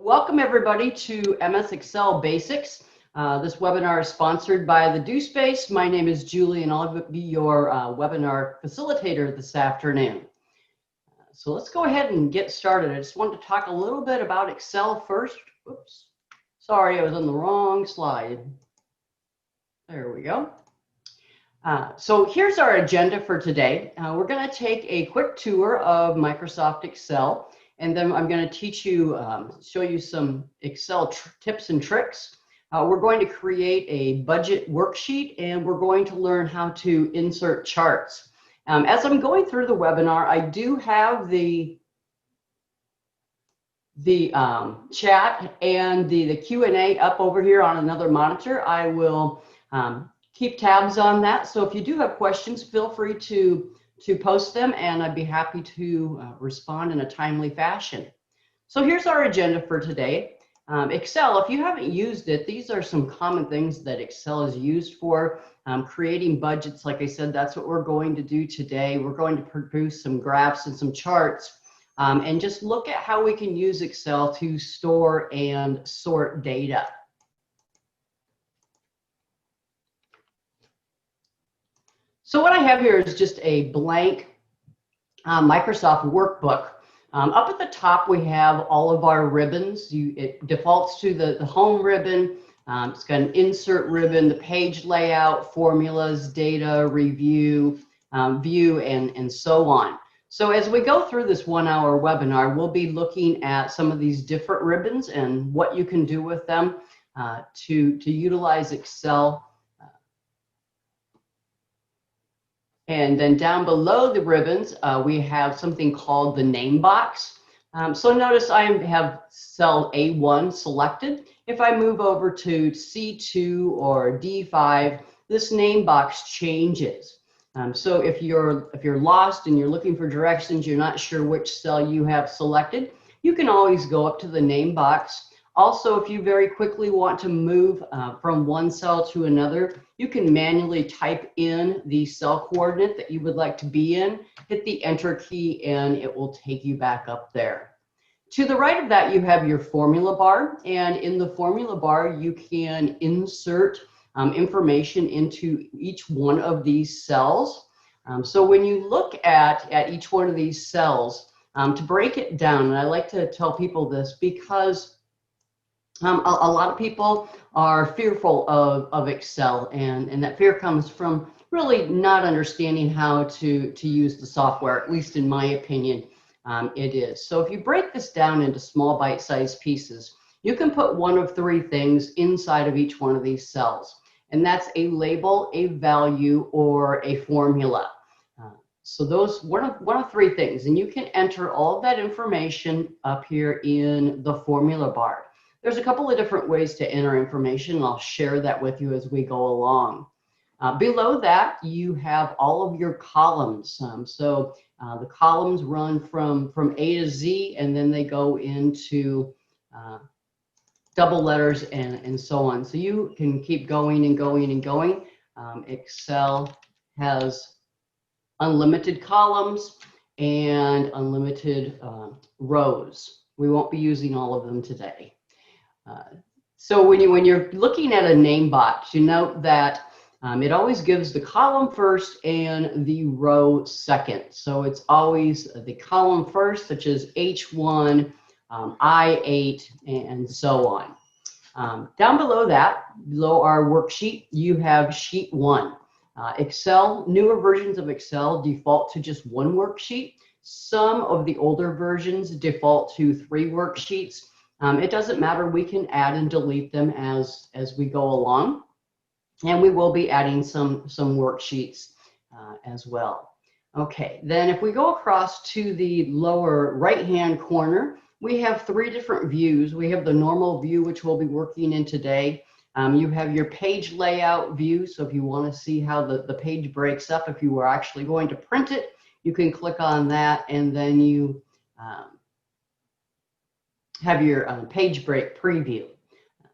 Welcome everybody to MS Excel Basics. This webinar is sponsored by the Do Space. My name is Julie and I'll be your webinar facilitator this afternoon. So let's go ahead and get started. I just wanted to talk a little bit about Excel first. Oops, sorry, I was on the wrong slide. There we go. So here's our agenda for today. We're going to take a quick tour of Microsoft Excel. And then I'm going to teach you, show you some Excel tips and tricks. We're going to create a budget worksheet, and we're going to learn how to insert charts. As I'm going through the webinar, I do have the chat and the Q&A up over here on another monitor. I will keep tabs on that. So if you do have questions, feel free to post them, and I'd be happy to respond in a timely fashion. So here's our agenda for today. Excel, if you haven't used it, these are some common things that Excel is used for. Creating budgets, like I said, that's what we're going to do today. We're going to produce some graphs and some charts, and just look at how we can use Excel to store and sort data. So what I have here is just a blank Microsoft workbook. Up at the top, we have all of our ribbons. It defaults to the home ribbon. It's got an insert ribbon, the page layout, formulas, data, review, view, and so on. So as we go through this 1-hour webinar, we'll be looking at some of these different ribbons and what you can do with them to utilize Excel. And then down below the ribbons, we have something called the name box. So notice I have cell A1 selected. If I move over to C2 or D5, this name box changes. So if you're lost and you're looking for directions, you're not sure which cell you have selected, you can always go up to the name box. Also, if you very quickly want to move from one cell to another, you can manually type in the cell coordinate that you would like to be in, hit the enter key, and it will take you back up there. To the right of that, you have your formula bar, and in the formula bar, you can insert information into each one of these cells. So when you look at each one of these cells, to break it down, and I like to tell people this because a lot of people are fearful of Excel, and that fear comes from really not understanding how to use the software, at least in my opinion, it is. So if you break this down into small bite-sized pieces, you can put one of three things inside of each one of these cells, and that's a label, a value, or a formula. So those one of three things, and you can enter all of that information up here in the formula bar. There's a couple of different ways to enter information, and I'll share that with you as we go along. Below that, you have all of your columns. The columns run from A to Z, and then they go into double letters and so on. So you can keep going and going and going. Excel has unlimited columns and unlimited rows. We won't be using all of them today. So when you're looking at a name box, you note that it always gives the column first and the row second. So it's always the column first, such as H1, I8, and so on. Down below that, below our worksheet, you have sheet 1. Excel, newer versions of Excel default to just one worksheet. Some of the older versions default to 3 worksheets. It doesn't matter, we can add and delete them as we go along, and we will be adding some worksheets as well. Okay, then if we go across to the lower right hand corner, we have 3 different views. We have the normal view, which we'll be working in today. You have your page layout view, so if you want to see how the page breaks up, if you were actually going to print it, you can click on that, and then you have your page break preview.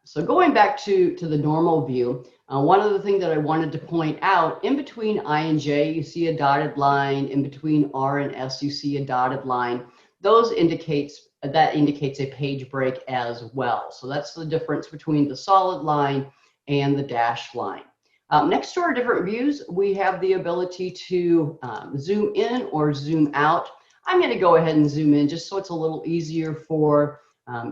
So going back to the normal view, one of the things that I wanted to point out, in between I and J, you see a dotted line. In between R and S, you see a dotted line. that indicates a page break as well. So that's the difference between the solid line and the dashed line. Next to our different views, we have the ability to zoom in or zoom out. I'm going to go ahead and zoom in just so it's a little easier for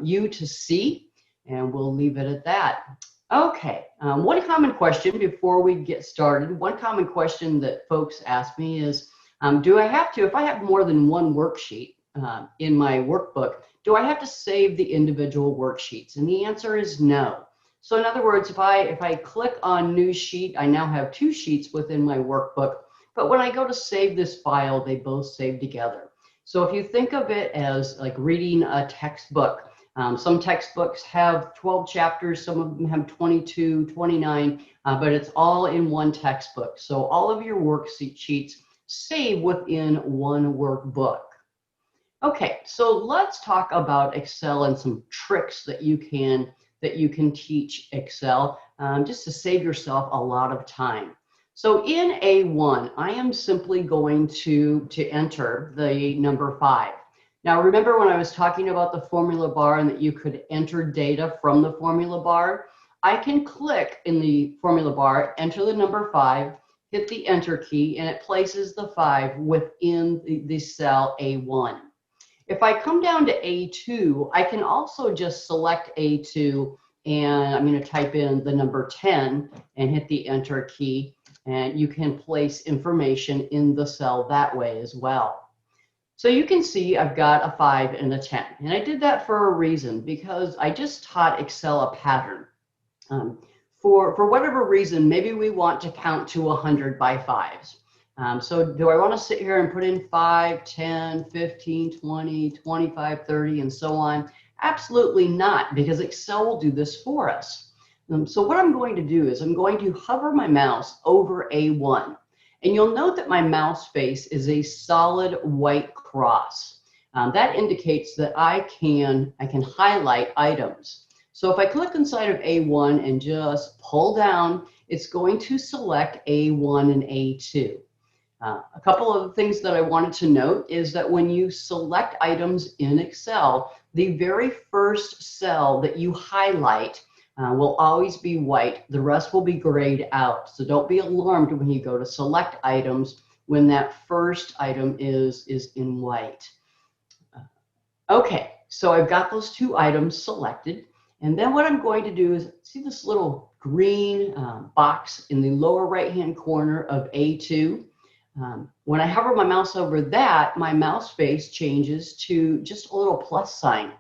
you to see, and we'll leave it at that. Okay, one common question before we get started, one common question that folks ask me is, do I have to, if I have more than one worksheet in my workbook, do I have to save the individual worksheets? And the answer is no. So in other words, if I click on new sheet, I now have two sheets within my workbook, but when I go to save this file, they both save together. So if you think of it as like reading a textbook, some textbooks have 12 chapters, some of them have 22, 29, but it's all in one textbook. So all of your worksheets save within one workbook. Okay, so let's talk about Excel and some tricks that you can teach Excel just to save yourself a lot of time. So in A1, I am simply going to enter the number 5. Now remember when I was talking about the formula bar and that you could enter data from the formula bar? I can click in the formula bar, enter the number 5, hit the enter key, and it places the 5 within the cell A1. If I come down to A2, I can also just select A2, and I'm going to type in the number 10 and hit the enter key, and you can place information in the cell that way as well. So you can see I've got a 5 and a 10, and I did that for a reason, because I just taught Excel a pattern. For whatever reason, maybe we want to count to 100 by 5s. So do I want to sit here and put in 5, 10, 15, 20, 25, 30, and so on? Absolutely not, because Excel will do this for us. So what I'm going to do is I'm going to hover my mouse over A1. And you'll note that my mouse face is a solid white cross. That indicates that I can highlight items. So if I click inside of A1 and just pull down, it's going to select A1 and A2. A couple of things that I wanted to note is that when you select items in Excel, the very first cell that you highlight will always be white. The rest will be grayed out. So don't be alarmed when you go to select items when that first item is in white. Okay, so I've got those two items selected. And then what I'm going to do is, see this little green box in the lower right-hand corner of A2? When I hover my mouse over that, my mouse face changes to just a little plus sign.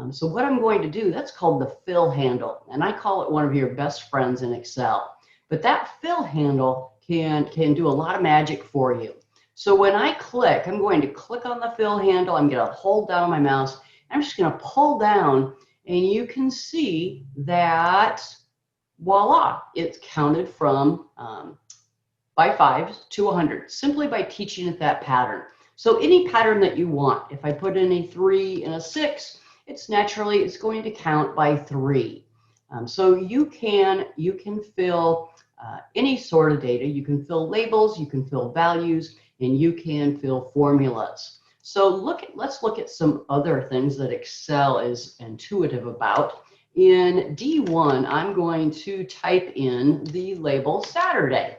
So what I'm going to do, that's called the fill handle, and I call it one of your best friends in Excel. But that fill handle can do a lot of magic for you. So when I click, I'm going to click on the fill handle, I'm going to hold down my mouse, I'm just going to pull down, and you can see that, voila, it's counted from by 5s to 100, simply by teaching it that pattern. So any pattern that you want, if I put in a 3 and a 6, it's going to count by 3. So you can fill any sort of data. You can fill labels, you can fill values, and you can fill formulas. So let's look at some other things that Excel is intuitive about. In D1, I'm going to type in the label Saturday.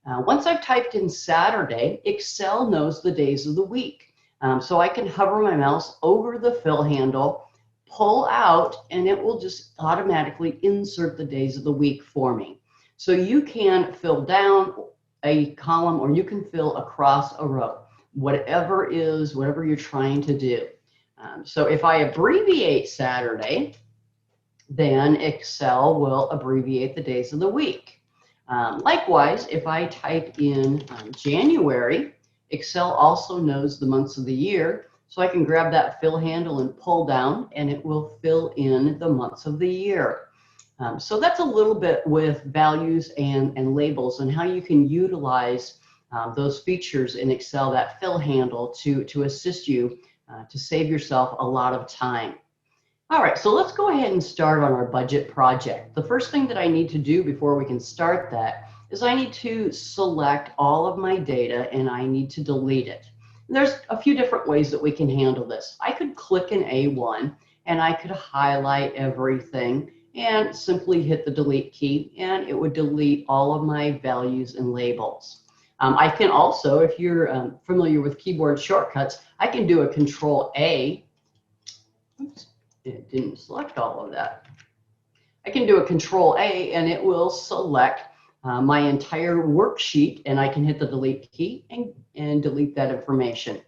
Once I've typed in Saturday, Excel knows the days of the week. So I can hover my mouse over the fill handle, pull out, and it will just automatically insert the days of the week for me. So you can fill down a column or you can fill across a row, whatever you're trying to do. So if I abbreviate Saturday, then Excel will abbreviate the days of the week. Likewise, if I type in January, Excel also knows the months of the year, so I can grab that fill handle and pull down, and it will fill in the months of the year. So that's a little bit with values and labels and how you can utilize those features in Excel, that fill handle, to assist you to save yourself a lot of time. All right, so let's go ahead and start on our budget project. The first thing that I need to do before we can start that is I need to select all of my data and I need to delete it. There's a few different ways that we can handle this. I could click an A1 and I could highlight everything and simply hit the delete key, and it would delete all of my values and labels. I can also, if you're familiar with keyboard shortcuts, I can do a Control A. Oops, it didn't select all of that. I can do a Control A and it will select my entire worksheet, and I can hit the delete key and delete that information.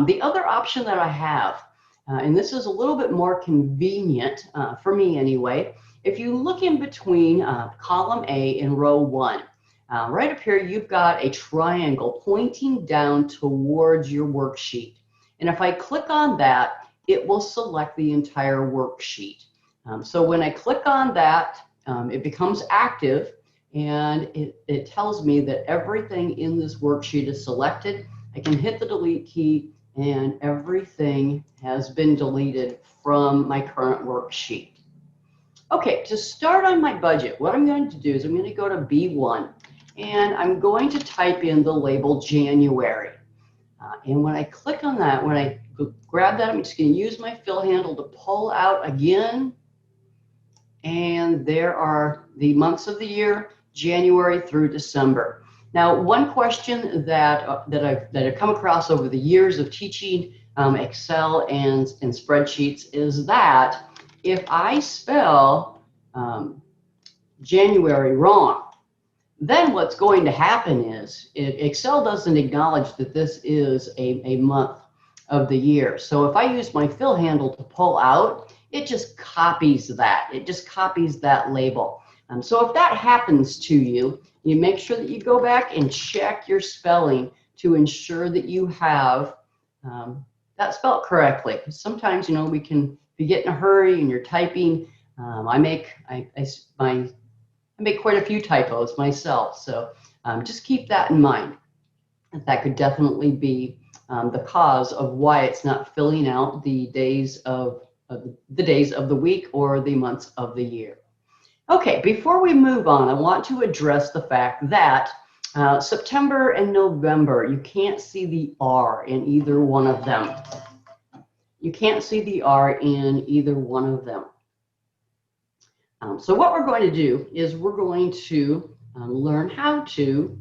The other option that I have, and this is a little bit more convenient for me anyway, if you look in between column A and row 1, right up here you've got a triangle pointing down towards your worksheet. And if I click on that, it will select the entire worksheet. So when I click on that, it becomes active, and it tells me that everything in this worksheet is selected. I can hit the delete key and everything has been deleted from my current worksheet. Okay, to start on my budget, what I'm going to do is I'm going to go to B1 and I'm going to type in the label January. And when I click on that, when I grab that, I'm just going to use my fill handle to pull out again. And there are the months of the year, January through December. Now, one question that I've come across over the years of teaching Excel and spreadsheets is that if I spell January wrong, then what's going to happen is Excel doesn't acknowledge that this is a month of the year. So if I use my fill handle to pull out, it just copies that. It just copies that label. So if that happens to you, you make sure that you go back and check your spelling to ensure that you have that spelled correctly. Because sometimes, we can be getting in a hurry and you're typing. I make quite a few typos myself, so just keep that in mind. That could definitely be the cause of why it's not filling out the days of the week or the months of the year. Okay, before we move on, I want to address the fact that September and November, you can't see the R in either one of them. You can't see the R in either one of them. So what we're going to do is we're going to learn how to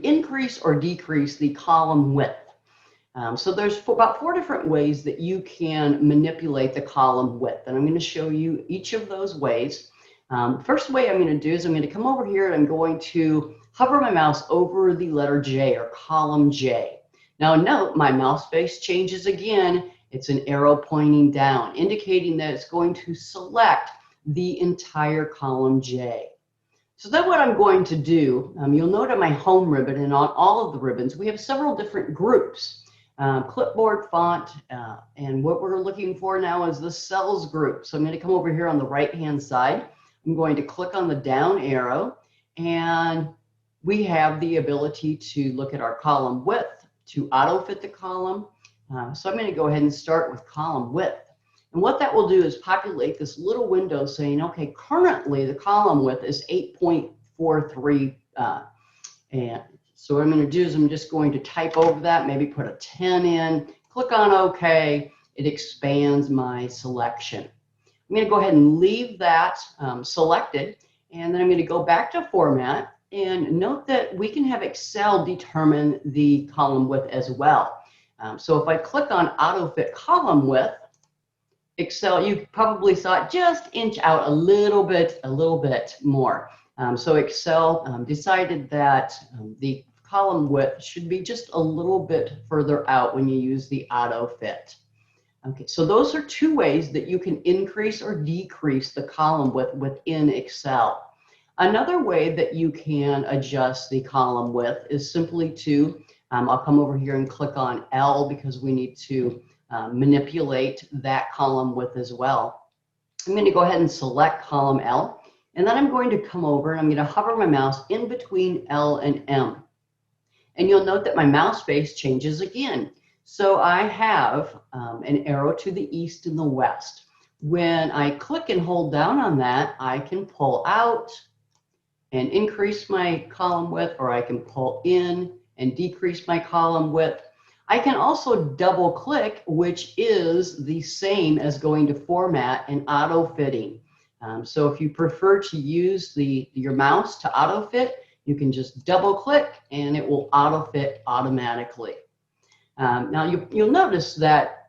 increase or decrease the column width. So there's about 4 different ways that you can manipulate the column width, and I'm going to show you each of those ways. First way I'm going to do is I'm going to come over here and I'm going to hover my mouse over the letter J, or column J. Now note my mouse face changes again. It's an arrow pointing down, indicating that it's going to select the entire column J. So then what I'm going to do, you'll note on my home ribbon and on all of the ribbons, we have several different groups. Clipboard, font, and what we're looking for now is the cells group. So I'm going to come over here on the right-hand side. I'm going to click on the down arrow, and we have the ability to look at our column width, to auto-fit the column. So I'm going to go ahead and start with column width. And what that will do is populate this little window saying, okay, currently the column width is 8.43. And so what I'm going to do is I'm just going to type over that, maybe put a 10 in, click on OK. It expands my selection. I'm going to go ahead and leave that selected, and then I'm going to go back to Format, and note that we can have Excel determine the column width as well. So if I click on Auto Fit Column Width, Excel, you probably saw it just inch out a little bit more. So Excel decided that the column width should be just a little bit further out when you use the auto fit. Okay, so those are 2 ways that you can increase or decrease the column width within Excel. Another way that you can adjust the column width is simply to, I'll come over here and click on L because we need to manipulate that column width as well. I'm going to go ahead and select column L, and then I'm going to come over and I'm going to hover my mouse in between L and M. And you'll note that my mouse face changes again. So I have an arrow to the east and the west. When I click and hold down on that, I can pull out and increase my column width, or I can pull in and decrease my column width. I can also double click, which is the same as going to format and auto fitting. So if you prefer to use your mouse to auto fit, you can just double click and it will auto fit automatically. Now you'll notice that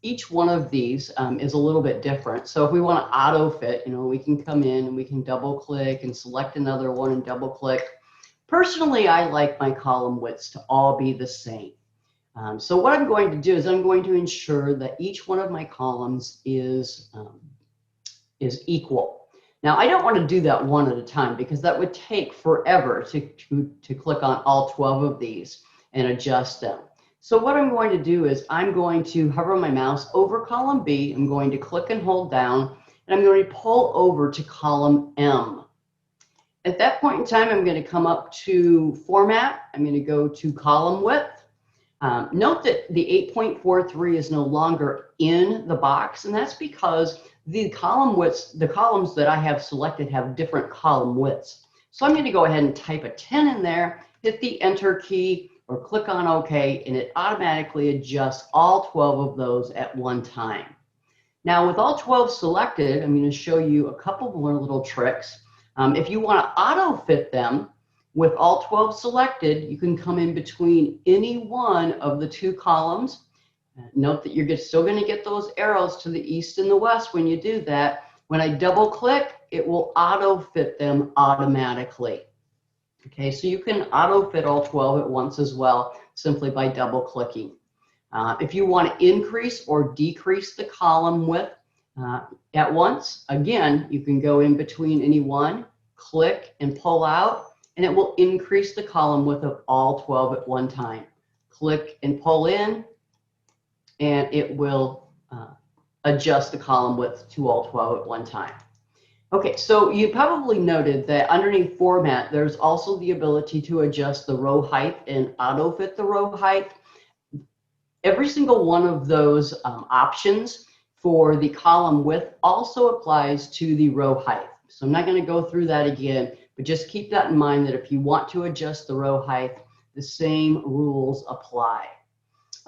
each one of these is a little bit different. So if we want to auto fit, we can come in and we can double click and select another one and double click. Personally, I like my column widths to all be the same. So what I'm going to do is I'm going to ensure that each one of my columns is equal. Now, I don't want to do that one at a time because that would take forever to click on all 12 of these and adjust them. So what I'm going to do is I'm going to hover my mouse over column B. I'm going to click and hold down, and I'm going to pull over to column M. At that point in time, I'm going to come up to Format. I'm going to go to Column Width. Note that the 8.43 is no longer in the box, and that's because the column widths, the columns that I have selected have different column widths. So I'm going to go ahead and type a 10 in there, hit the Enter key, or click on OK, and it automatically adjusts all 12 of those at one time. Now, with all 12 selected, I'm going to show you a couple more little tricks. If you want to auto fit them, with all 12 selected, you can come in between any one of the two columns. Note that you're still going to get those arrows to the east and the west when you do that. When I double click, it will auto fit them automatically. Okay, so you can auto fit all 12 at once as well, simply by double clicking. If you want to increase or decrease the column width at once, again, you can go in between any one, click and pull out, and it will increase the column width of all 12 at one time. Click and pull in, and it will adjust the column width to all 12 at one time. Okay, so you probably noted that underneath Format, there's also the ability to adjust the row height and auto fit the row height. Every single one of those options for the column width also applies to the row height. So I'm not going to go through that again, but just keep that in mind that if you want to adjust the row height, the same rules apply.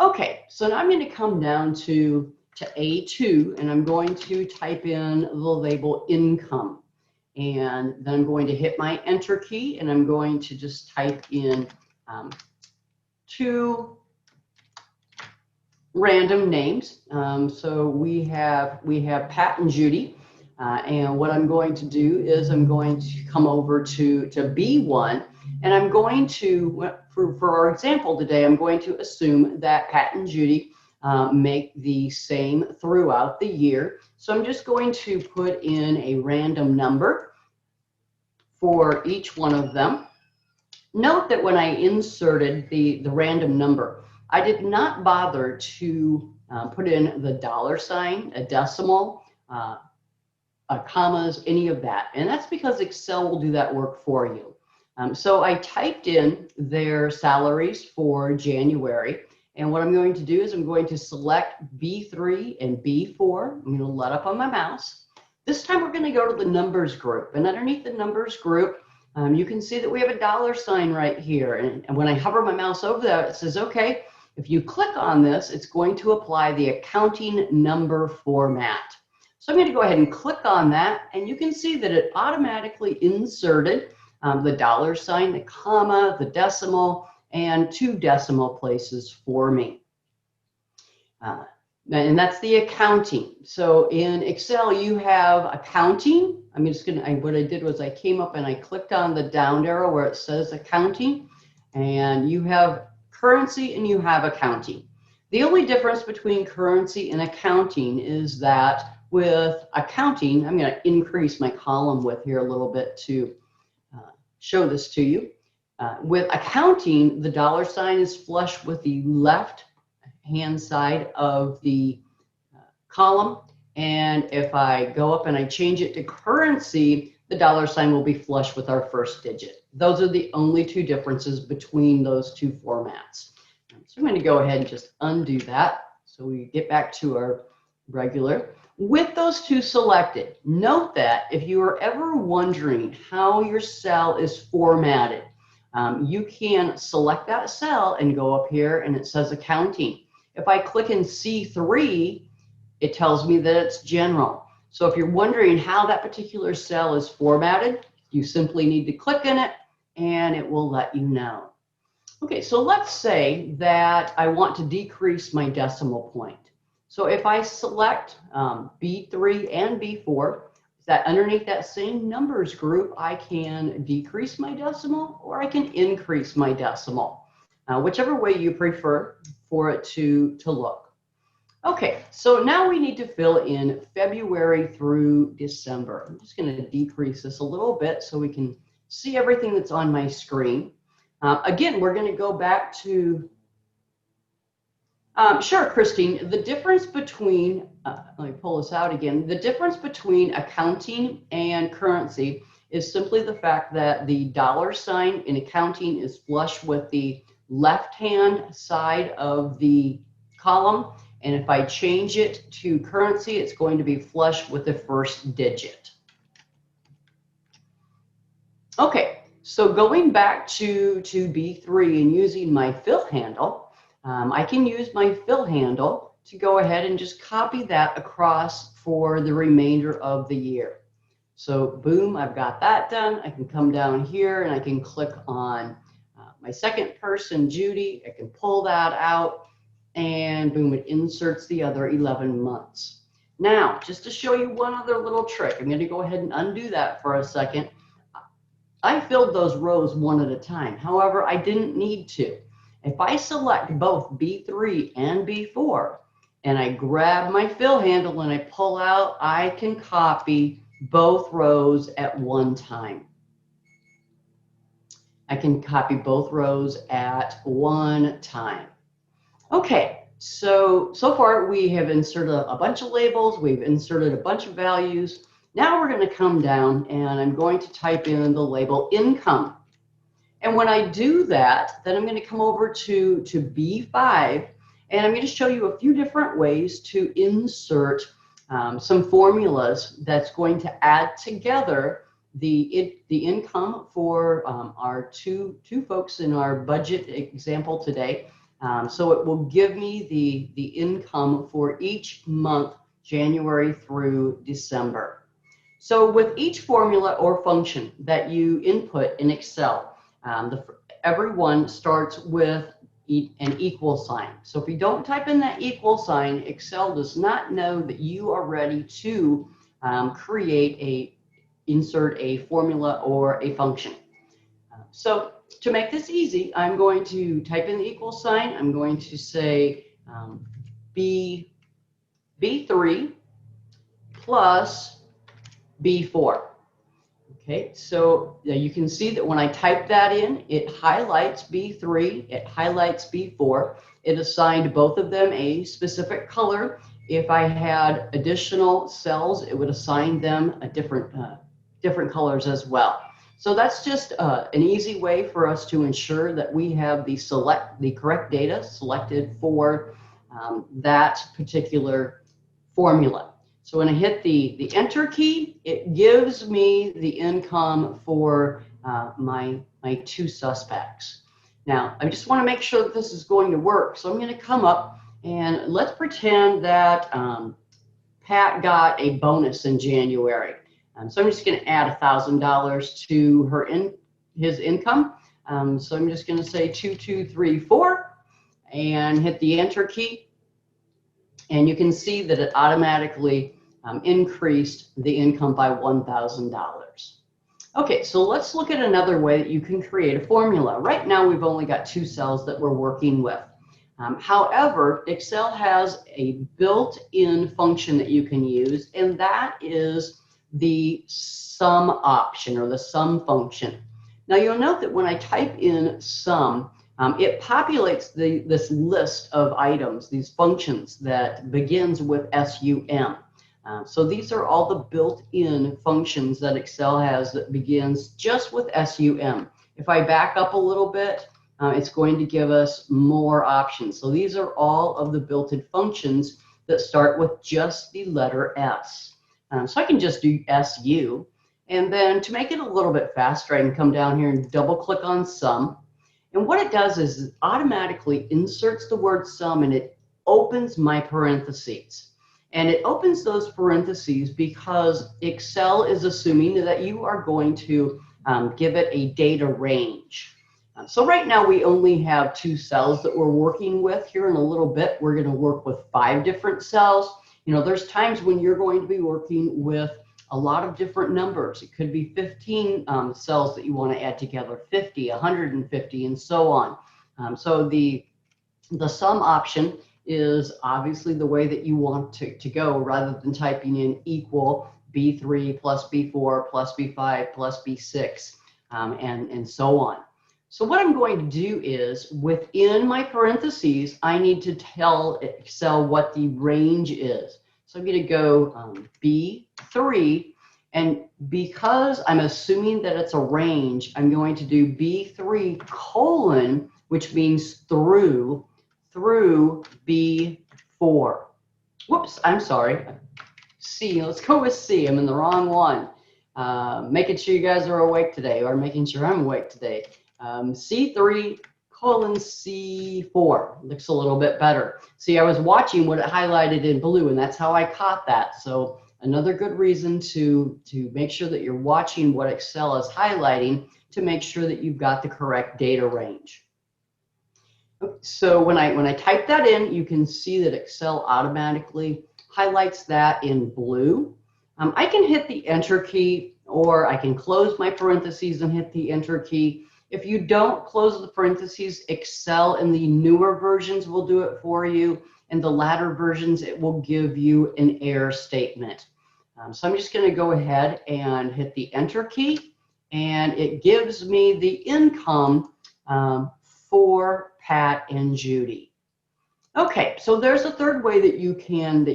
Okay, so now I'm going to come down to A2, and I'm going to type in the label income. And then I'm going to hit my Enter key, and I'm going to just type in two random names. So we have Pat and Judy. And what I'm going to do is I'm going to come over to B1, and I'm going to, for our example today, I'm going to assume that Pat and Judy make the same throughout the year. So I'm just going to put in a random number for each one of them. Note that when I inserted the random number, I did not bother to put in the $, a decimal, commas, any of that. And that's because Excel will do that work for you. So I typed in their salaries for January. And what I'm going to do is I'm going to select B3 and B4. I'm going to let up on my mouse. This time we're going to go to the numbers group. And underneath the numbers group, you can see that we have a $sign right here. And when I hover my mouse over that, it says, okay, if you click on this, it's going to apply the accounting number format. So I'm going to go ahead and click on that, and you can see that it automatically inserted the $sign, the comma, the decimal, and 2 decimal places for me. And that's the accounting. So in Excel, you have accounting. I'm just going to, what I did was I came up and I clicked on the down arrow where it says accounting, and you have currency and you have accounting. The only difference between currency and accounting is that with accounting, I'm going to increase my column width here a little bit to show this to you. With accounting, the $sign is flush with the left hand side of the column. And if I go up and I change it to currency, the $sign will be flush with our first digit. Those are the only two differences between those two formats. So I'm going to go ahead and just undo that so we get back to our regular. With those two selected, note that if you are ever wondering how your cell is formatted, you can select that cell and go up here and it says accounting. If I click in C3, it tells me that it's general. So if you're wondering how that particular cell is formatted, you simply need to click in it and it will let you know. Okay, so let's say that I want to decrease my decimal point. So if I select B3 and B4, that underneath that same numbers group, I can decrease my decimal or I can increase my decimal, whichever way you prefer for it to look. Okay, so now we need to fill in February through December. I'm just going to decrease this a little bit so we can see everything that's on my screen. Again, we're going to go back to, sure, Christine, the difference between, let me pull this out again, the difference between accounting and currency is simply the fact that the dollar sign in accounting is flush with the left-hand side of the column. And if I change it to currency, it's going to be flush with the first digit. Okay, so going back to B3 and using my fill handle, I can use my fill handle to go ahead and just copy that across for the remainder of the year. So boom, I've got that done. I can come down here and I can click on my second person, Judy. I can pull that out and boom, it inserts the other 11 months. Now, just to show you one other little trick, I'm going to go ahead and undo that for a second. I filled those rows one at a time. However, I didn't need to. If I select both B3 and B4 and I grab my fill handle and I pull out, I can copy both rows at one time. I can copy both rows at one time. Okay, so far we have inserted a bunch of labels, we've inserted a bunch of values. Now we're going to come down and I'm going to type in the label income. And when I do that, then I'm going to come over to B5 and I'm going to show you a few different ways to insert some formulas that's going to add together the income for our two folks in our budget example today. So it will give me the income for each month, January through December. So with each formula or function that you input in Excel, everyone starts with an equal sign. So if you don't type in that equal sign, Excel does not know that you are ready to insert a formula or a function. So to make this easy, I'm going to type in the equal sign. I'm going to say B3 plus B4. Okay, so you can see that when I type that in, it highlights B3, it highlights B4. It assigned both of them a specific color. If I had additional cells, it would assign them a different colors as well. So that's just an easy way for us to ensure that we have the correct data selected for that particular formula. So when I hit the enter key, it gives me the income for my two suspects. Now, I just want to make sure that this is going to work. So I'm going to come up and let's pretend that Pat got a bonus in January. So I'm just going to add $1,000 to his income. So I'm just going to say 2234 and hit the enter key. And you can see that it automatically increased the income by $1,000. Okay, so let's look at another way that you can create a formula. Right now, we've only got two cells that we're working with. However, Excel has a built-in function that you can use, and that is the sum option or the sum function. Now, you'll note that when I type in sum, it populates this list of items, these functions that begins with SUM. So these are all the built-in functions that Excel has that begins just with SUM. If I back up a little bit, it's going to give us more options. So these are all of the built-in functions that start with just the letter S. So I can just do SU. And then to make it a little bit faster, I can come down here and double click on sum. And what it does is it automatically inserts the word sum and it opens my parentheses. And it opens those parentheses because Excel is assuming that you are going to give it a data range. So right now we only have 2 cells that we're working with. Here in a little bit, we're going to work with 5 different cells. You know, there's times when you're going to be working with a lot of different numbers. It could be 15 cells that you want to add together, 50, 150, and so on. So the sum option is obviously the way that you want to go, rather than typing in equal B3 plus B4 plus B5 plus B6 and so on. So what I'm going to do is, within my parentheses, I need to tell Excel what the range is. So I'm going to go B3, and because I'm assuming that it's a range, I'm going to do B3 colon, which means through B4. Whoops, I'm sorry. C, let's go with C. I'm in the wrong one. Making sure you guys are awake today, or making sure I'm awake today. C3 colon C4 looks a little bit better. See, I was watching what it highlighted in blue, and that's how I caught that. So another good reason to make sure that you're watching what Excel is highlighting to make sure that you've got the correct data range. So when I type that in, you can see that Excel automatically highlights that in blue. I can hit the Enter key, or I can close my parentheses and hit the Enter key. If you don't close the parentheses, Excel in the newer versions will do it for you. In the latter versions, it will give you an error statement. So I'm just going to go ahead and hit the Enter key, and it gives me the income for Pat and Judy. Okay, so there's a third way that you can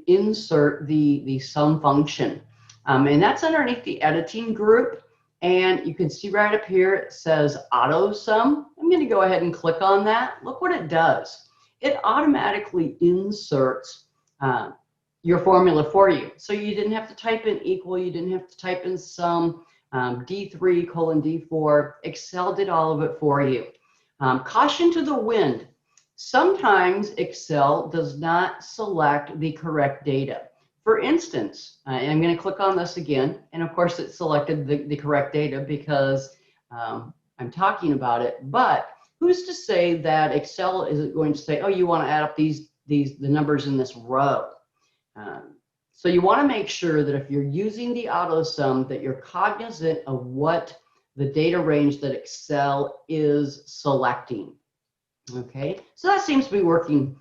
insert the sum function, and that's underneath the editing group. And you can see right up here it says auto sum. I'm going to go ahead and click on that. Look what it does. It automatically inserts your formula for you. So you didn't have to type in equal, you didn't have to type in sum, D3 colon D4. Excel did all of it for you. Caution to the wind. Sometimes Excel does not select the correct data. For instance, and I'm going to click on this again, and of course it selected the correct data because I'm talking about it, but who's to say that Excel isn't going to say, oh, you want to add up the numbers in this row? So you want to make sure that if you're using the auto sum, that you're cognizant of what the data range that Excel is selecting. Okay, so that seems to be working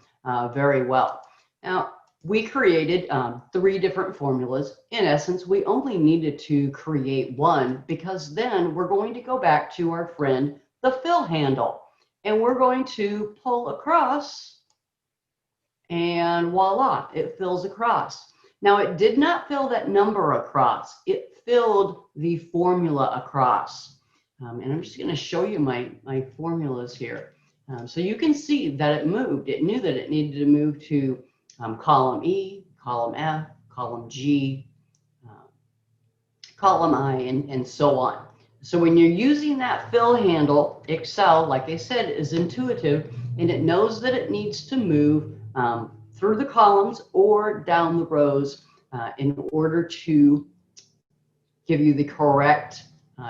very well. Now, we created 3 different formulas. In essence, we only needed to create 1, because then we're going to go back to our friend, the fill handle, and we're going to pull across, and voila, it fills across. Now, it did not fill that number across. It filled the formula across. And I'm just going to show you my formulas here. So you can see that it moved. It knew that it needed to move to column E, column F, column G, column I, and so on. So when you're using that fill handle, Excel, like I said, is intuitive, and it knows that it needs to move through the columns or down the rows in order to give you the correct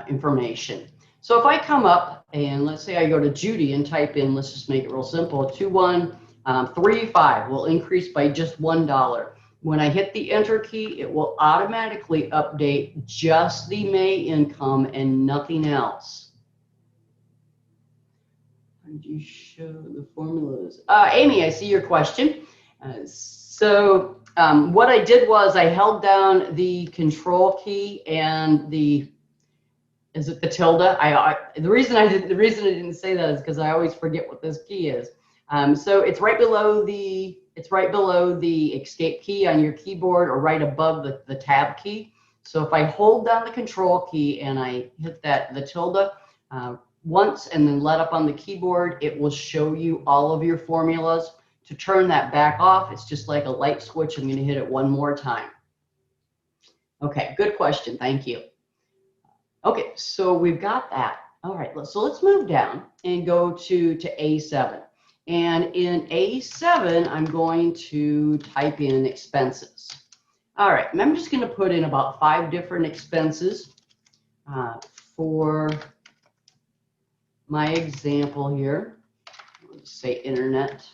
information. So if I come up and let's say I go to Judy and type in, let's just make it real simple, 2135 will increase by just $1. When I hit the Enter key, it will automatically update just the May income and nothing else. How did you show the formulas? Amy, I see your question. So what I did was I held down the Control key and the tilde? The reason I didn't say that is because I always forget what this key is. So it's right below the Escape key on your keyboard, or right above the Tab key. So if I hold down the Control key and I hit the tilde once and then let up on the keyboard, it will show you all of your formulas to turn that back off, it's just like a light switch. I'm going to hit it one more time. Okay, good question. Thank you. Okay, so we've got that. All right, so let's move down and go to A7. And in A7, I'm going to type in expenses. All right, and I'm just going to put in about 5 different expenses for my example here. Let's say internet.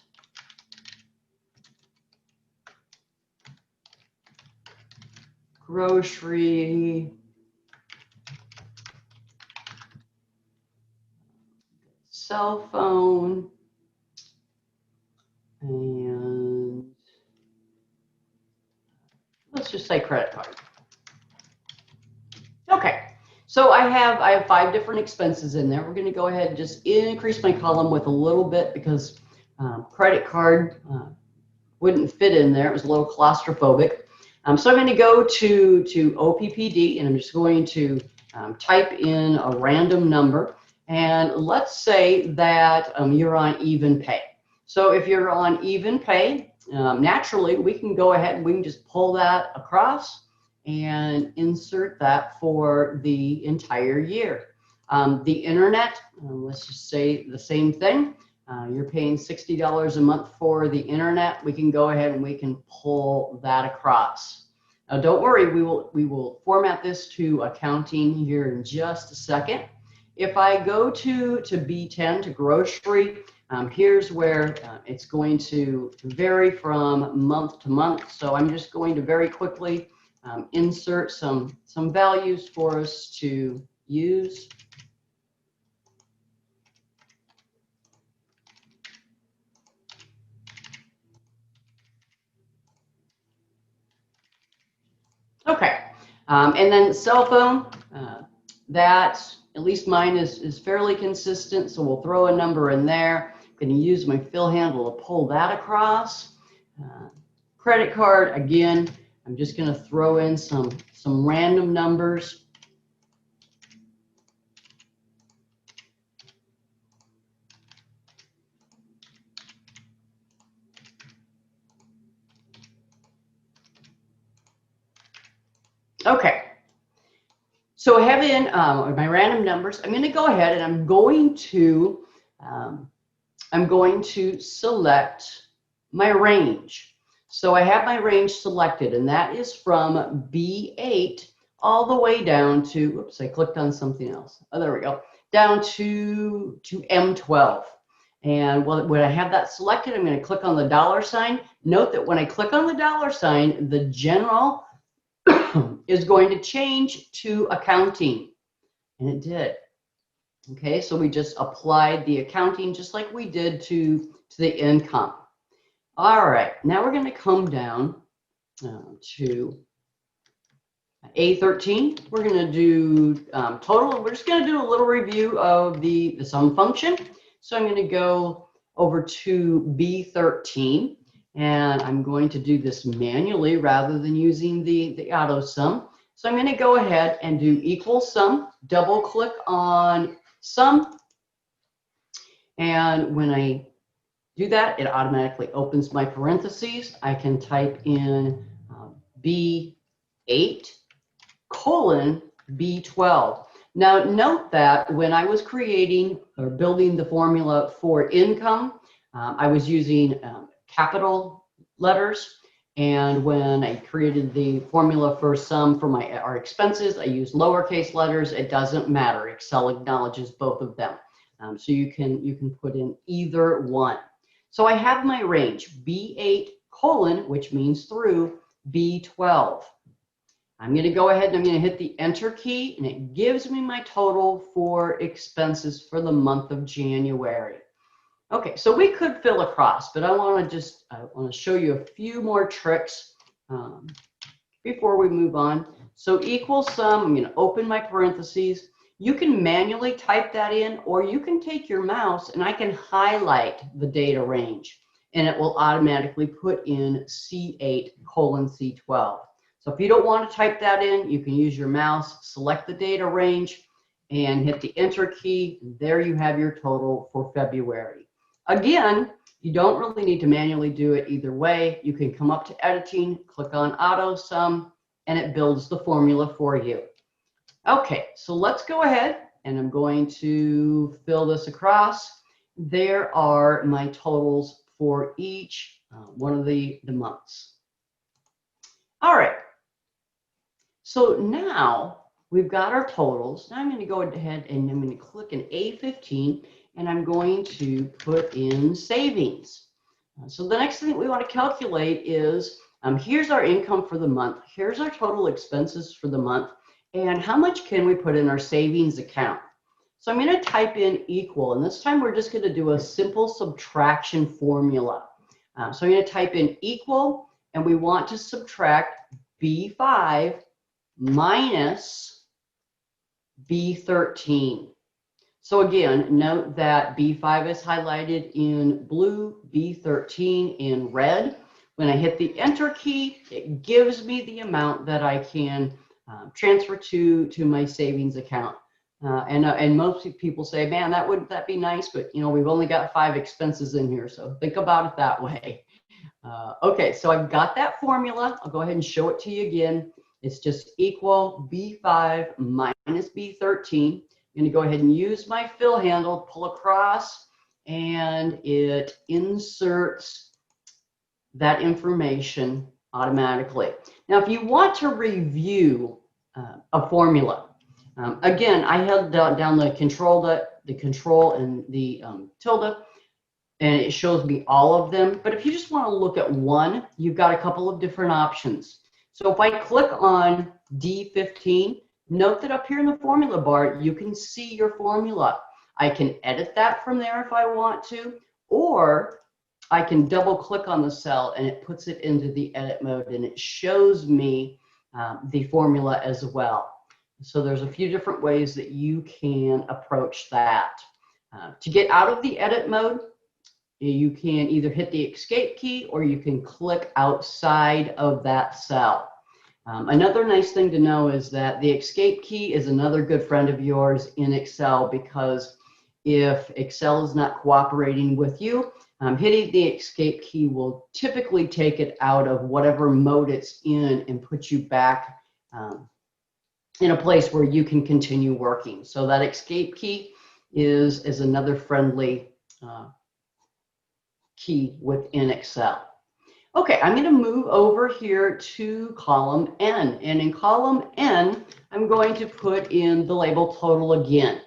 Grocery. Cell phone. And let's just say credit card. Okay, so I have 5 different expenses in there. We're going to go ahead and just increase my column with a little bit because credit card wouldn't fit in there. It was a little claustrophobic. So I'm going to go to OPPD, and I'm just going to type in a random number. And let's say that you're on even pay. So if you're on even pay, naturally, we can go ahead and we can just pull that across and insert that for the entire year. The internet, let's just say the same thing. You're paying $60 a month for the internet. We can go ahead and we can pull that across. Now, don't worry, we will format this to accounting here in just a second. If I go to B10, to grocery, here's where it's going to vary from month to month. So I'm just going to very quickly insert some values for us to use. Okay, and then cell phone, that, at least mine is fairly consistent, so we'll throw a number in there. I'm going to use my fill handle to pull that across. Credit card, again, I'm just going to throw in some random numbers. Okay, so I have in my random numbers. I'm going to go ahead and I'm going to select my range. So I have my range selected, and that is from B8 all the way down to, oops, I clicked on something else. Oh, there we go, down to M12. And when I have that selected, I'm going to click on the $sign. Note that when I click on the $sign, the general is going to change to accounting, and it did. Okay, so we just applied the accounting just like we did to the income. All right, now we're going to come down to A13. We're going to do total, and we're just going to do a little review of the sum function. So I'm going to go over to B13, and I'm going to do this manually rather than using the auto sum. So I'm going to go ahead and do equal sum, double click on sum, and when I do that, it automatically opens my parentheses. I can type in B8 colon B12. Now note that when I was creating or building the formula for income, I was using capital letters, and when I created the formula for sum for our expenses, I used lowercase letters. It doesn't matter. Excel acknowledges both of them, so you can put in either one. So I have my range B8 colon, which means through B12. I'm going to go ahead and I'm going to hit the enter key, and it gives me my total for expenses for the month of January. Okay, so we could fill across, but I want to show you a few more tricks before we move on. So equal sum, I'm going to open my parentheses. You can manually type that in, or you can take your mouse and I can highlight the data range, and it will automatically put in C8 colon C12. So if you don't want to type that in, you can use your mouse, select the data range, and hit the enter key. There you have your total for February. Again, You don't really need to manually do it either way. You can come up to editing, click on auto sum, and it builds the formula for you. Okay, so let's go ahead and I'm going to fill this across. There are my totals for each one of the months. All right, so now we've got our totals. Now I'm going to go ahead and I'm going to click an A15 and I'm going to put in savings. So the next thing we want to calculate is here's our income for the month, here's our total expenses for the month, and how much can we put in our savings account? So I'm going to type in equal, and this time we're just going to do a simple subtraction formula. So I'm going to type in equal, and we want to subtract B5 minus B13. So again, note that B5 is highlighted in blue, B13 in red. When I hit the enter key, it gives me the amount that I can transfer to my savings account. And most people say, man, wouldn't that be nice? But you know, we've only got 5 expenses in here, so think about it that way. Okay, so I've got that formula. I'll go ahead and show it to you again. It's just equal B5 minus B13. I'm going to go ahead and use my fill handle, pull across, and it inserts that information automatically. Now, if you want to review a formula, again, I held down the control and the tilde, and it shows me all of them. But if you just want to look at one, you've got a couple of different options. So if I click on D15, note that up here in the formula bar, you can see your formula. I can edit that from there if I want to, or I can double click on the cell and it puts it into the edit mode and it shows me the formula as well. So there's a few different ways that you can approach that. To get out of the edit mode, you can either hit the escape key or you can click outside of that cell. Another nice thing to know is that the escape key is another good friend of yours in Excel, because if Excel is not cooperating with you, hitting the escape key will typically take it out of whatever mode it's in and put you back in a place where you can continue working. So that escape key is another friendly key within Excel. Okay, I'm going to move over here to column N, and in column N, I'm going to put in the label total again.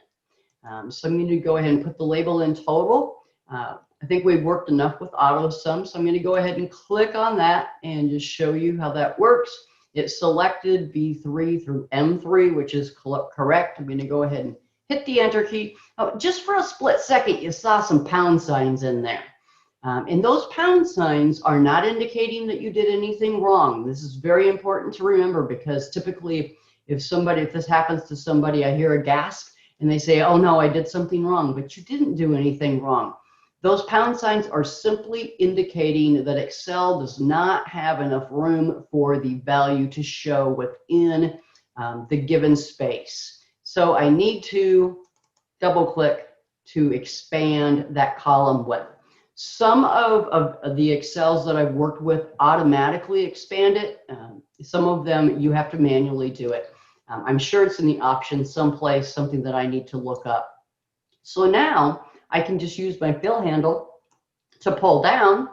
So I'm going to go ahead and put the label in total. I think we've worked enough with auto sum, so I'm going to go ahead and click on that and just show you how that works. It selected B3 through M3, which is correct. I'm going to go ahead and hit the enter key. Oh, just for a split second, you saw some pound signs in there. And those pound signs are not indicating that you did anything wrong. This is very important to remember, because typically if this happens to somebody, I hear a gasp and they say, oh no, I did something wrong, but you didn't do anything wrong. Those pound signs are simply indicating that Excel does not have enough room for the value to show within the given space. So I need to double click to expand that column width. Some of the Excels that I've worked with automatically expand it. Some of them you have to manually do it. I'm sure it's in the options someplace, something that I need to look up. So now I can just use my fill handle to pull down,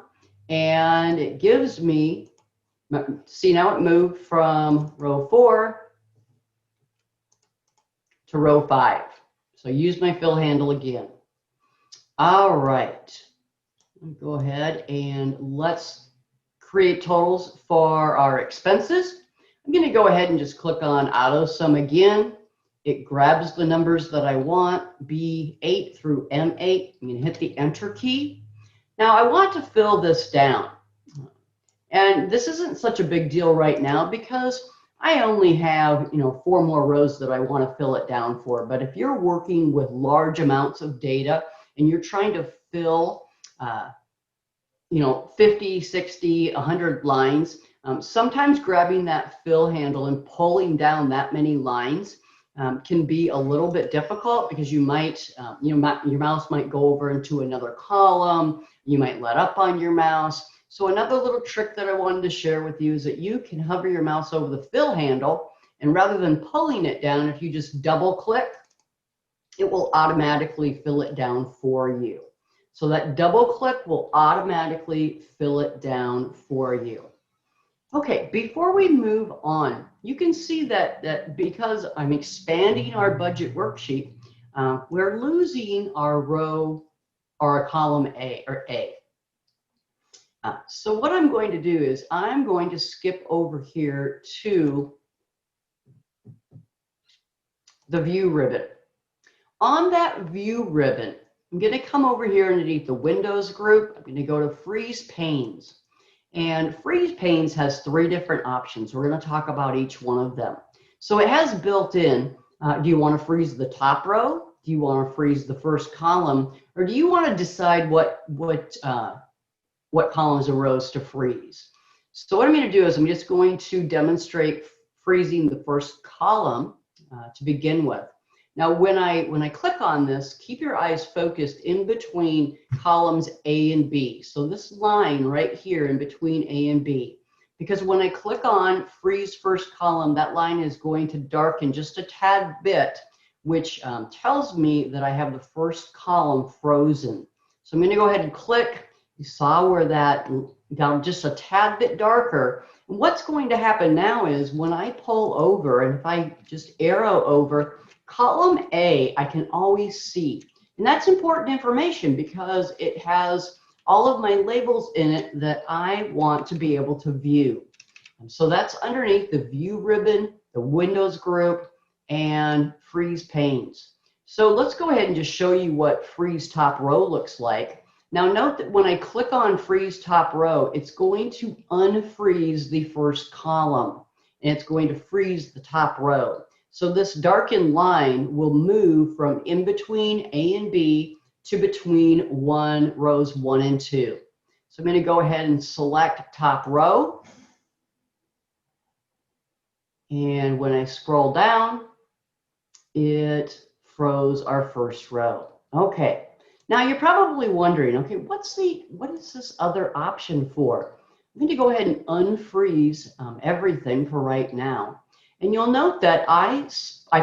and it gives me, see now it moved from row 4 to row 5. So use my fill handle again. All right. Go ahead and let's create totals for our expenses. I'm going to go ahead and just click on auto sum again. It grabs the numbers that I want, B8 through M8. I'm going to hit the enter key. Now I want to fill this down. And this isn't such a big deal right now because I only have 4 more rows that I want to fill it down for. But if you're working with large amounts of data and you're trying to fill 50, 60, 100 lines, sometimes grabbing that fill handle and pulling down that many lines can be a little bit difficult because you might, your mouse might go over into another column. You might let up on your mouse. So another little trick that I wanted to share with you is that you can hover your mouse over the fill handle, and rather than pulling it down, if you just double click, it will automatically fill it down for you. So that double click will automatically fill it down for you. Okay, before we move on, you can see that because I'm expanding our budget worksheet, we're losing our row or column A or A. So what I'm going to do is I'm going to skip over here to the view ribbon. On that view ribbon, I'm going to come over here underneath the Windows group. I'm going to go to Freeze Panes. And Freeze Panes has 3 different options. We're going to talk about each one of them. So it has built in, do you want to freeze the top row? Do you want to freeze the first column? Or do you want to decide what columns and rows to freeze? So what I'm going to do is I'm just going to demonstrate freezing the first column to begin with. Now, when I click on this, keep your eyes focused in between columns A and B. So this line right here in between A and B, because when I click on freeze first column, that line is going to darken just a tad bit, which tells me that I have the first column frozen. So I'm going to go ahead and click. You saw where that got just a tad bit darker. And what's going to happen now is when I pull over, and if I just arrow over, column A, I can always see. And that's important information because it has all of my labels in it that I want to be able to view. And so that's underneath the view ribbon, the Windows group, and freeze panes. So let's go ahead and just show you what freeze top row looks like. Now note that when I click on freeze top row, it's going to unfreeze the first column, and it's going to freeze the top row. So this darkened line will move from in between A and B to between rows 1 and 2. So I'm going to go ahead and select top row. And when I scroll down, it froze our first row. Okay. Now you're probably wondering, okay, what is this other option for? I'm going to go ahead and unfreeze everything for right now. And you'll note that I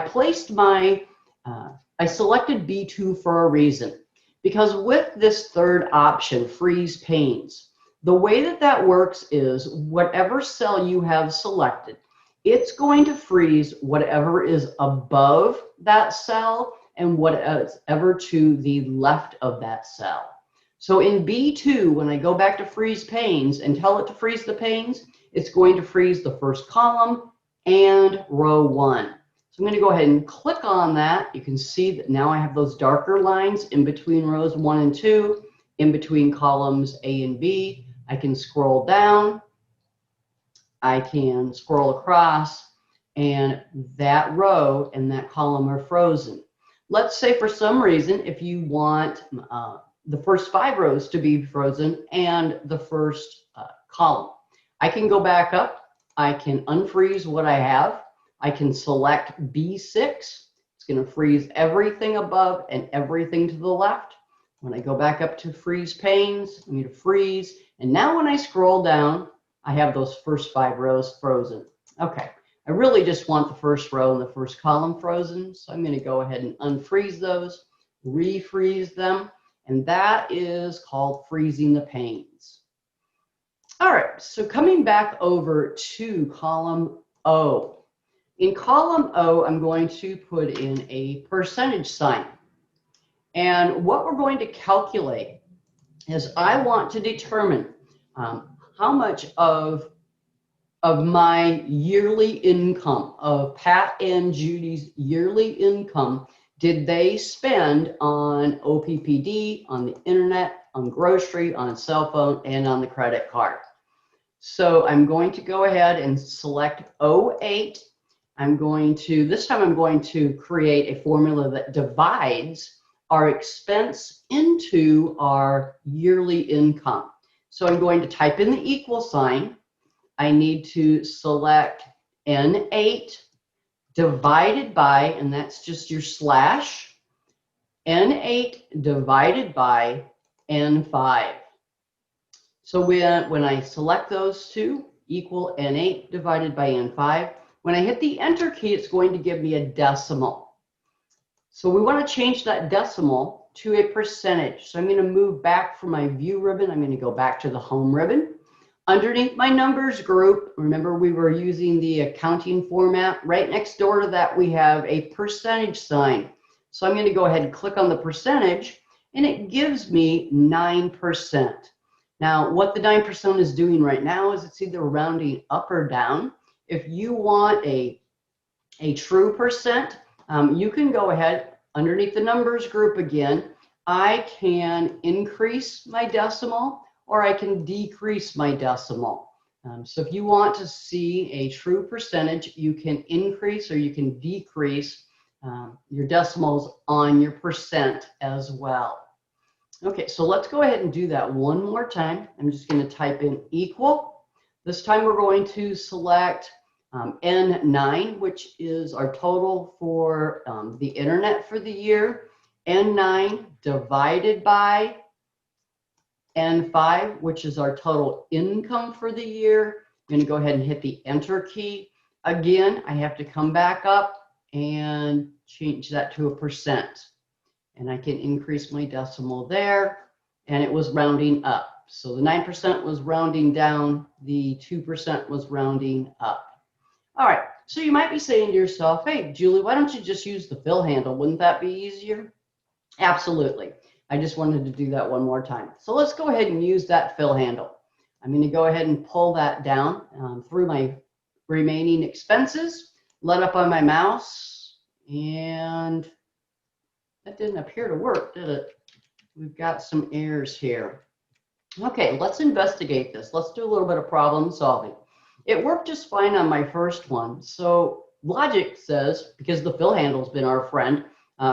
placed I selected B2 for a reason. Because with this third option, freeze panes, the way that works is whatever cell you have selected, it's going to freeze whatever is above that cell and whatever to the left of that cell. So in B2, when I go back to freeze panes and tell it to freeze the panes, it's going to freeze the first column and row 1. So I'm going to go ahead and click on that. You can see that now I have those darker lines in between rows 1 and 2, in between columns A and B. I can scroll down. I can scroll across, and that row and that column are frozen. Let's say for some reason, if you want the first 5 rows to be frozen and the first column, I can go back up. I can unfreeze what I have. I can select B6. It's going to freeze everything above and everything to the left. When I go back up to freeze panes, I'm going to freeze. And now when I scroll down, I have those first 5 rows frozen. Okay, I really just want the first row and the first column frozen. So I'm going to go ahead and unfreeze those, refreeze them. And that is called freezing the panes. All right, so coming back over to column O. In column O, I'm going to put in a percentage sign. And what we're going to calculate is I want to determine how much of my yearly income, of Pat and Judy's yearly income, did they spend on OPPD, on the internet, on grocery, on cell phone, and on the credit card. So I'm going to go ahead and select 08. This time I'm going to create a formula that divides our expense into our yearly income. So I'm going to type in the equal sign. I need to select N8 divided by, and that's just your slash, N8 divided by N5. So when I select those two, equal N8 divided by N5, when I hit the Enter key, it's going to give me a decimal. So we want to change that decimal to a percentage. So I'm going to move back from my View ribbon. I'm going to go back to the Home ribbon. Underneath my numbers group, remember we were using the accounting format. Right next door to that, we have a percentage sign. So I'm going to go ahead and click on the percentage, and it gives me 9%. Now, what the 9% is doing right now is it's either rounding up or down. If you want a true percent, you can go ahead underneath the numbers group again. I can increase my decimal or I can decrease my decimal. So if you want to see a true percentage, you can increase or you can decrease your decimals on your percent as well. Okay, so let's go ahead and do that one more time. I'm just going to type in equal. This time we're going to select N9, which is our total for the internet for the year. N9 divided by N5, which is our total income for the year. I'm going to go ahead and hit the Enter key. Again, I have to come back up and change that to a percent. And I can increase my decimal there, and it was rounding up. So the 9% was rounding down, the 2% was rounding up. All right, so you might be saying to yourself, hey, Julie, why don't you just use the fill handle? Wouldn't that be easier? Absolutely. I just wanted to do that one more time. So let's go ahead and use that fill handle. I'm going to go ahead and pull that down through my remaining expenses, let up on my mouse, and that didn't appear to work, did it? We've got some errors here. Okay, let's investigate this. Let's do a little bit of problem solving. It worked just fine on my first one. So logic says, because the fill handle has been our friend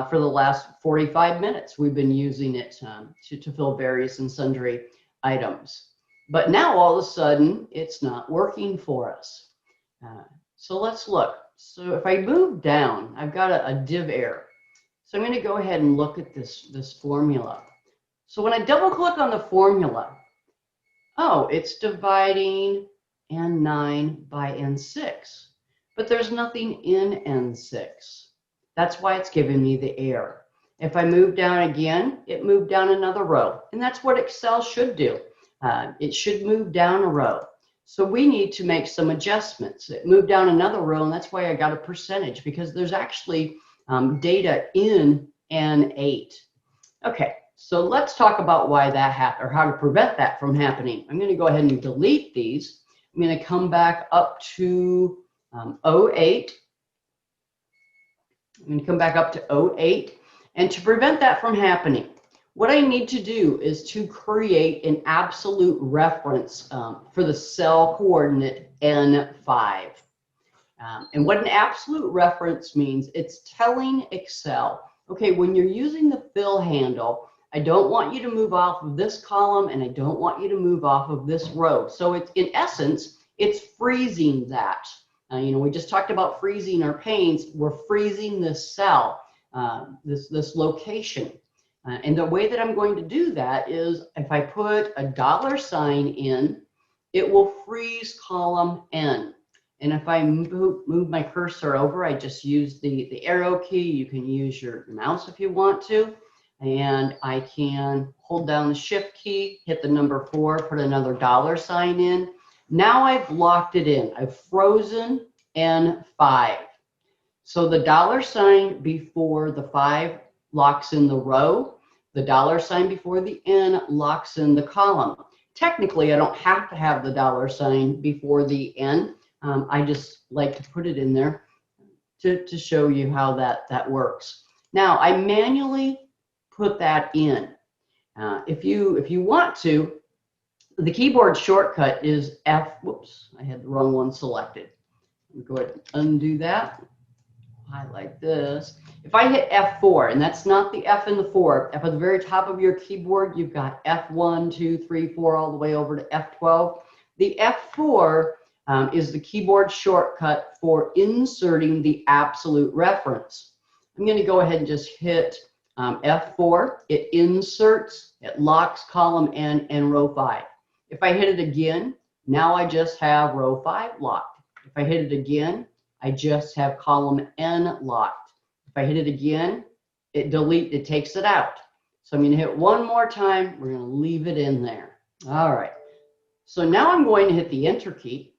for the last 45 minutes, we've been using it to fill various and sundry items. But now all of a sudden, it's not working for us. So let's look. So if I move down, I've got a div error. So I'm going to go ahead and look at this formula. So when I double click on the formula, oh, it's dividing N9 by N6, but there's nothing in N6. That's why it's giving me the error. If I move down again, it moved down another row, and that's what Excel should do. It should move down a row. So we need to make some adjustments. It moved down another row, and that's why I got a percentage, because there's actually data in N8. Okay, so let's talk about why that happened, or how to prevent that from happening. I'm going to go ahead and delete these. I'm going to come back up to 08. I'm going to come back up to 08. And to prevent that from happening, what I need to do is to create an absolute reference for the cell coordinate N5. And what an absolute reference means, it's telling Excel, okay, when you're using the fill handle, I don't want you to move off of this column and I don't want you to move off of this row. So it's, in essence, it's freezing that. You know, we just talked about freezing our panes. We're freezing this cell, this location. And the way that I'm going to do that is if I put a $ in, it will freeze column N. And if I move my cursor over, I just use the arrow key. You can use your mouse if you want to. And I can hold down the shift key, hit the number 4, put another $ in. Now I've locked it in. I've frozen N5. So the $ before the 5 locks in the row. The $ before the N locks in the column. Technically, I don't have to have the $ before the N. I just like to put it in there to show you how that works. Now, I manually put that in. If you want to, the keyboard shortcut is F. Whoops, I had the wrong one selected. Let me go ahead and undo that. Highlight this. If I hit F4, and that's not the F and the 4, up at the very top of your keyboard, you've got F1, 2, 3, 4, all the way over to F12. The F4 is the keyboard shortcut for inserting the absolute reference. I'm going to go ahead and just hit F4. It inserts, it locks column N and row 5. If I hit it again, now I just have row 5 locked. If I hit it again, I just have column N locked. If I hit it again, it takes it out. So I'm going to hit one more time. We're going to leave it in there. All right. So now I'm going to hit the Enter key.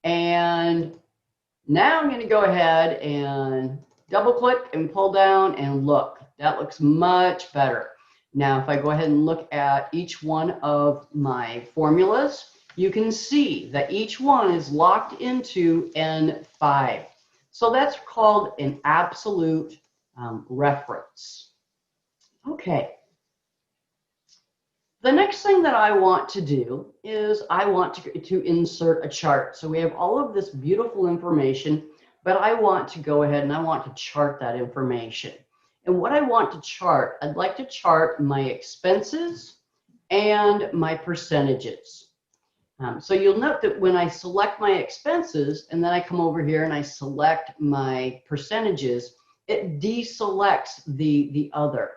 And now I'm going to go ahead and double click and pull down and look. That looks much better. Now, if I go ahead and look at each one of my formulas, you can see that each one is locked into N5. So that's called an absolute reference. Okay. The next thing that I want to do is I want to insert a chart. So we have all of this beautiful information, but I want to go ahead and I want to chart that information. And what I want to chart, I'd like to chart my expenses and my percentages. So you'll note that when I select my expenses and then I come over here and I select my percentages, it deselects the other.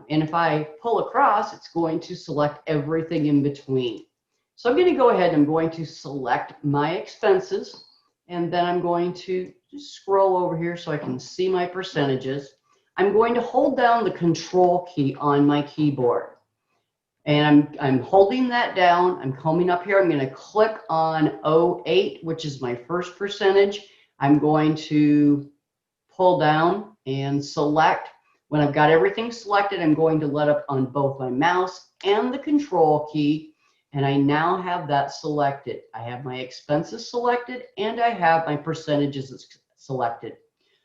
And if I pull across, it's going to select everything in between. So I'm going to go ahead and I'm going to select my expenses, and then I'm going to just scroll over here so I can see my percentages. I'm going to hold down the Control key on my keyboard. And I'm holding that down. I'm coming up here. I'm going to click on 08, which is my first percentage. I'm going to pull down and select. When I've got everything selected, I'm going to let up on both my mouse and the Control key, and I now have that selected. I have my expenses selected, and I have my percentages selected.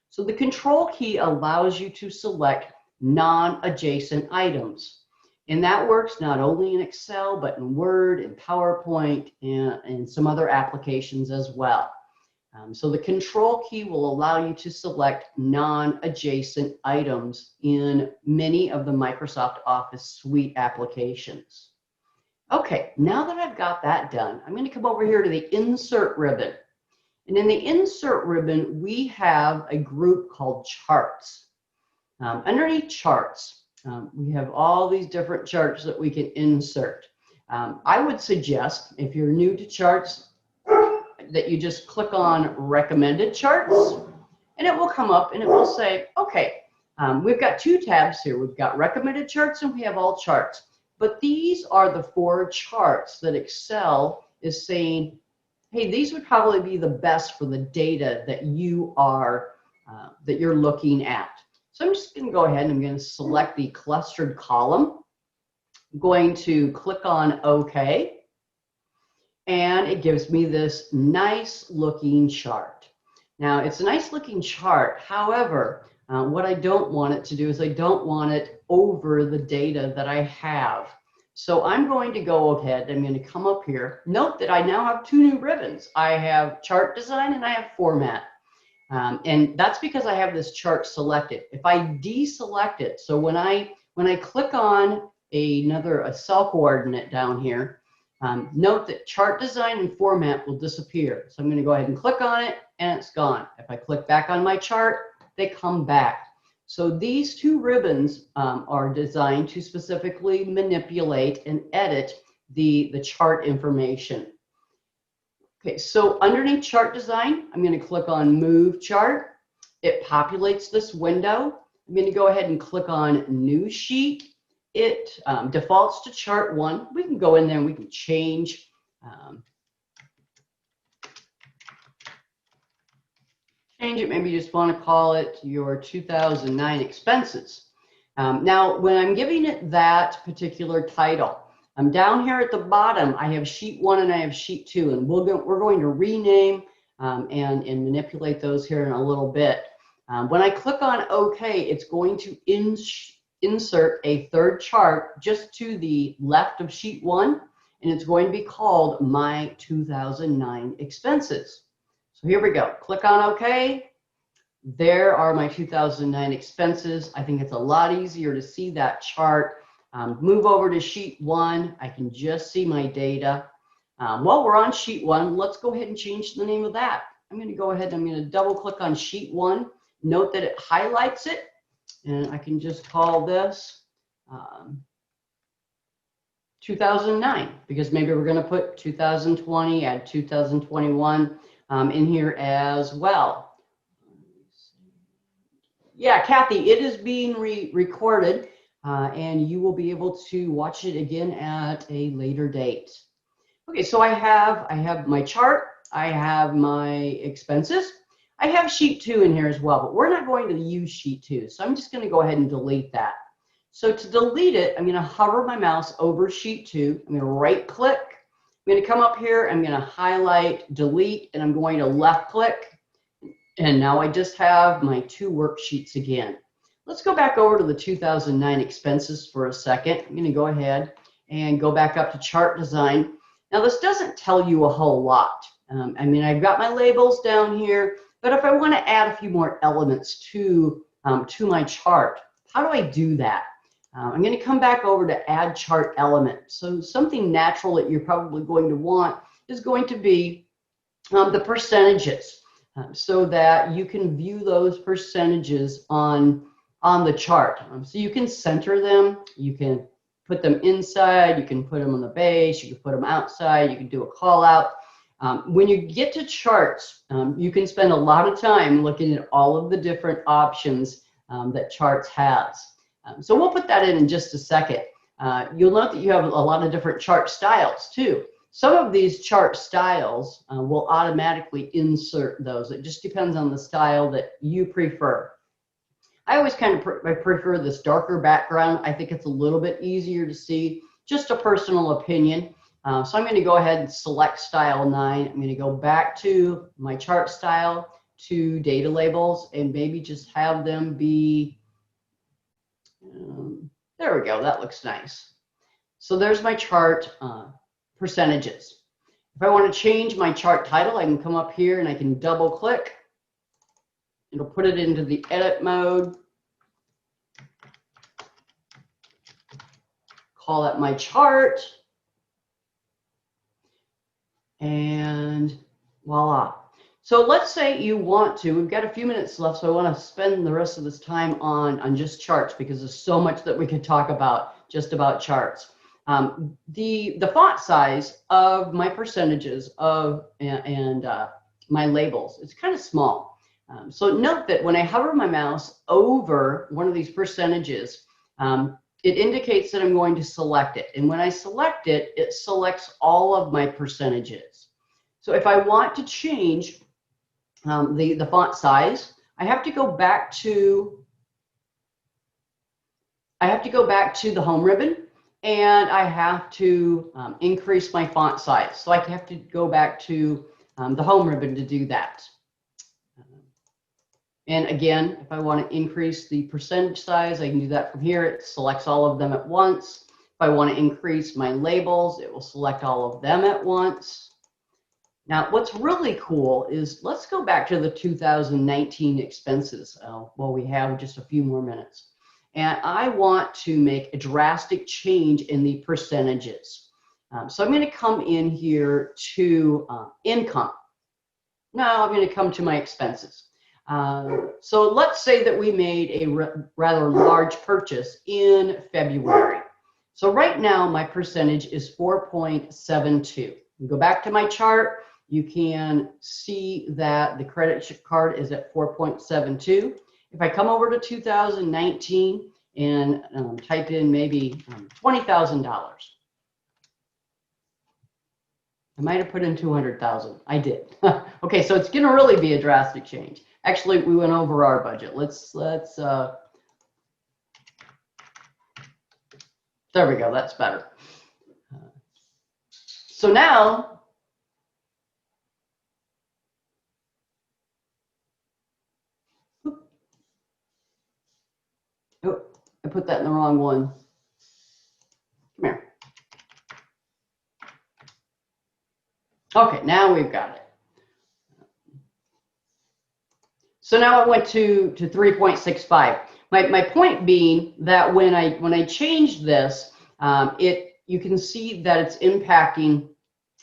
So the Control key allows you to select non-adjacent items, and that works not only in Excel, but in Word and PowerPoint and some other applications as well. So the Control key will allow you to select non-adjacent items in many of the Microsoft Office Suite applications. Okay, now that I've got that done, I'm going to come over here to the Insert ribbon. And in the Insert ribbon, we have a group called Charts. Underneath Charts, we have all these different charts that we can insert. I would suggest, if you're new to charts, that you just click on Recommended Charts, and it will come up and it will say, okay, we've got two tabs here. We've got Recommended Charts and we have All Charts. But these are the 4 charts that Excel is saying, hey, these would probably be the best for the data that you are, that you're looking at. So I'm just going to go ahead and I'm going to select the clustered column. I'm going to click on OK. And it gives me this nice looking chart. Now, it's a nice looking chart. However, what I don't want it to do is I don't want it over the data that I have. So I'm going to go ahead, I'm going to come up here. Note that I now have 2 new ribbons. I have Chart Design and I have Format. And that's because I have this chart selected. If I deselect it, so when I click on a cell coordinate down here, note that Chart Design and Format will disappear. So I'm going to go ahead and click on it, and it's gone. If I click back on my chart, they come back. So these 2 ribbons are designed to specifically manipulate and edit the chart information. Okay, so underneath Chart Design, I'm going to click on Move Chart. It populates this window. I'm going to go ahead and click on New Sheet. It defaults to Chart 1. We can go in there and we can change it. Maybe you just want to call it your 2009 expenses. Now, when I'm giving it that particular title, I'm down here at the bottom. I have Sheet 1 and I have Sheet 2, and we're going to rename and manipulate those here in a little bit. When I click on OK, it's going to insert a 3rd chart just to the left of Sheet 1, and it's going to be called My 2009 Expenses. So here we go. Click on OK. There are my 2009 expenses. I think it's a lot easier to see that chart. Move over to Sheet 1. I can just see my data. While we're on sheet 1, let's go ahead and change the name of that. I'm going to go ahead and I'm going to double click on sheet 1. Note that it highlights it, and I can just call this 2009, because maybe we're going to put 2020, add 2021 in here as well. Yeah, Kathy, it is being recorded, and you will be able to watch it again at a later date. Okay, so I have my chart, I have my expenses, I have sheet 2 in here as well, but we're not going to use sheet 2, so I'm just going to go ahead and delete that. So to delete it, I'm going to hover my mouse over sheet 2, I'm going to right click, I'm going to come up here, I'm going to highlight, delete, and I'm going to left click, and now I just have my 2 worksheets again. Let's go back over to the 2009 expenses for a second. I'm going to go ahead and go back up to chart design. Now this doesn't tell you a whole lot. I mean, I've got my labels down here, but if I want to add a few more elements to my chart, how do I do that? I'm going to come back over to add chart element. So something natural that you're probably going to want is going to be the percentages, so that you can view those percentages on the chart. So you can center them, you can put them inside, you can put them on the base, you can put them outside, you can do a call out. When you get to charts, you can spend a lot of time looking at all of the different options that charts has. So we'll put that in just a second. You'll note that you have a lot of different chart styles too. Some of these chart styles will automatically insert those. It just depends on the style that you prefer. I always kind of prefer this darker background. I think it's a little bit easier to see, just a personal opinion. So I'm going to go ahead and select style 9. I'm going to go back to my chart style, to data labels, and maybe just have them be, there we go, that looks nice. So there's my chart percentages. If I want to change my chart title, I can come up here and I can double click. It'll put it into the edit mode. Call it my chart. And voila. So let's say you want to, we've got a few minutes left, so I want to spend the rest of this time on just charts, because there's so much that we could talk about just about charts. The font size of my percentages and my labels, it's kind of small. So note that when I hover my mouse over one of these percentages, it indicates that I'm going to select it. And when I select it, it selects all of my percentages. So if I want to change the font size, I have to go back to the home ribbon, and I have to increase my font size. So I have to go back to the home ribbon to do that. And again, if I want to increase the percentage size, I can do that from here. It selects all of them at once. If I want to increase my labels, it will select all of them at once. Now, what's really cool is, let's go back to the 2019 expenses while we have just a few more minutes. And I want to make a drastic change in the percentages. So I'm going to come in here to income. Now I'm going to come to my expenses. So let's say that we made a rather large purchase in February. So right now my percentage is 4.72. Go back to my chart. You can see that the credit card is at 4.72. If I come over to 2019 and type in maybe $20,000. I might have put in 200,000. I did. Okay, so it's going to really be a drastic change. Actually, we went over our budget. There we go. That's better. So now, oh, I put that in the wrong one. Come here. Okay, now we've got it. So now it went to 3.65. My point being that when I changed this, you can see that it's impacting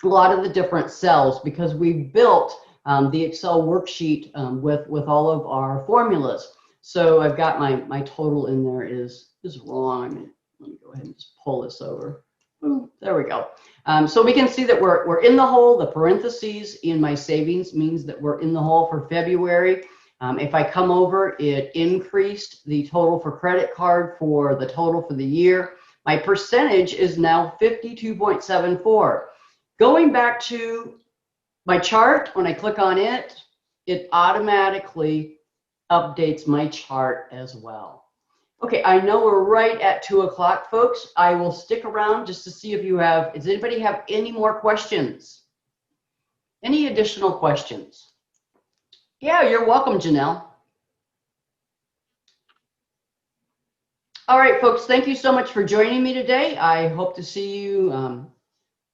a lot of the different cells because we built the Excel worksheet with all of our formulas. So I've got my total in there is wrong. Let me go ahead and just pull this over. Ooh, there we go. So we can see that we're in the hole. The parentheses in my savings means that we're in the hole for February. If I come over, it increased the total for credit card for the total for the year. My percentage is now 52.74. Going back to my chart, when I click on it, it automatically updates my chart as well. Okay, I know we're right at 2 o'clock, folks. I will stick around just to see if you have, does anybody have any more questions? Any additional questions? Yeah, you're welcome, Janelle. All right, folks, thank you so much for joining me today. I hope to see you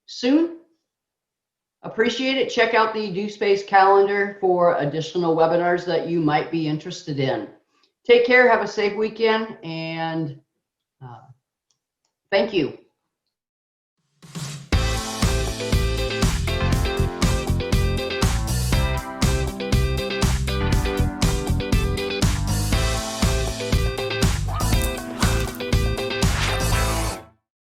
soon. Appreciate it. Check out the DoSpace calendar for additional webinars that you might be interested in. Take care, have a safe weekend, and thank you.